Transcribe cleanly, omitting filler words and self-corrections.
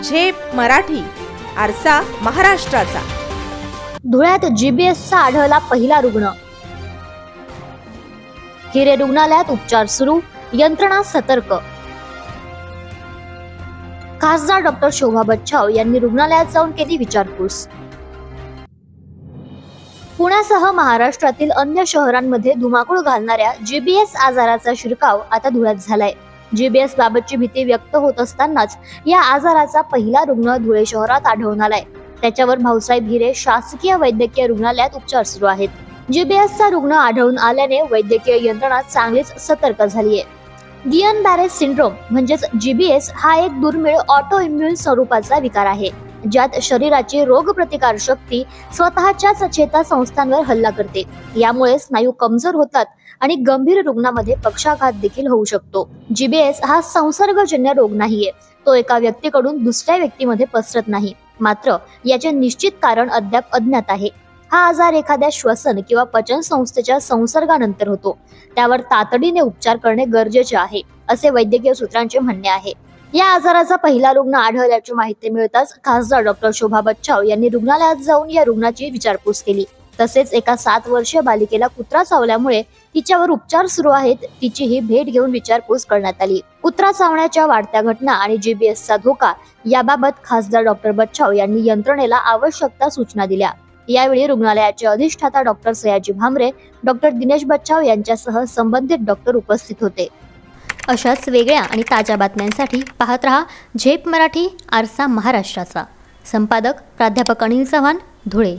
झेप मराठी, आरसा महाराष्ट्राचा। धुळ्यात जीबीएसचा आढळला पहिला रुग्ण। हिरे रुग्णालयात उपचार सुरू, यंत्रणा सतर्क। खासदार डॉक्टर शोभा बच्छाव यांनी रुग्णालयात जाऊन केली विचारपूस। पुण्यासह महाराष्ट्रातील अन्य शहरांमध्ये धुमाकूळ घालणाऱ्या जीबीएस आजाराचा शिरकाव आता धुळ्यात झालाय। जीबीएस बाबतची भीती व्यक्त होत असतानाच या आजाराचा पहिला रुग्ण धुळे शहरात आढळून आलाय। त्याच्यावर भाऊसाहेब हिरे शासकीय वैद्यकीय रुग्णालयात उपचार सुरू आहेत। जीबीएसचा रुग्ण आढळून आल्याने वैद्यकीय यंत्रणा चांगलीच सतर्क झाली आहे। गियन बॅरे सिंड्रोम म्हणजेच जीबीएस हा एक दुर्मिळ ऑटो इम्युन स्वरूपाचा विकार आहे, ज्यात शरीराची रोगप्रतिकार शक्ती स्वतःच्याच चेतासंस्थांवर हल्ला करते। यामुळे स्नायू कमजोर होतात आणि गंभीर रुग्णामध्ये पक्षाघात देखील होऊ शकतो। जीबीएस हा संसर्गजन्य रोग नाहीये, तो एका व्यक्तीकडून दुसऱ्या व्यक्तीमध्ये पसरत नाही, मात्र याचे निश्चित कारण अद्याप अज्ञात आहे। हा आजार एखाद्या श्वसन किंवा पचन संस्थेच्या संसर्गानंतर होतो, त्यावर तातडीने उपचार करणे गरजेचे आहे, असे वैद्यकीय सूत्रांचे म्हणणे आहे। या आजाराचा पहिला रुग्ण आढळल्याची माहिती मिळताच खासदार डॉक्टर शोभा बच्छाव यांनी रुग्णालयात जाऊन या रुग्णाची विचारपूस केली। तसेच एका 7 वर्षीय बालिकेला कुत्रा चावल्यामुळे तिच्यावर उपचार सुरू आहेत, तिचीही भेट घेऊन विचारपूस करण्यात आली। कुत्रा चावण्याच्या वाढत्या घटना आणि जीबीएसचा धोका याबाबत खासदार डॉक्टर बच्छाव यांनी यंत्रणेला आवश्यक सूचना दिल्या। यावेळी रुग्णालयाचे अधिष्ठाता डॉक्टर सयाजी भामरे, डॉक्टर दिनेश बच्छाव यांच्यासह संबंधित डॉक्टर उपस्थित होते। अशाच वेगळ्या आणि ताज्या बातम्यांसाठी पाहत रहा झेप मराठी, आरसा महाराष्ट्राचा। संपादक प्राध्यापक अनिल चव्हाण, धुळे।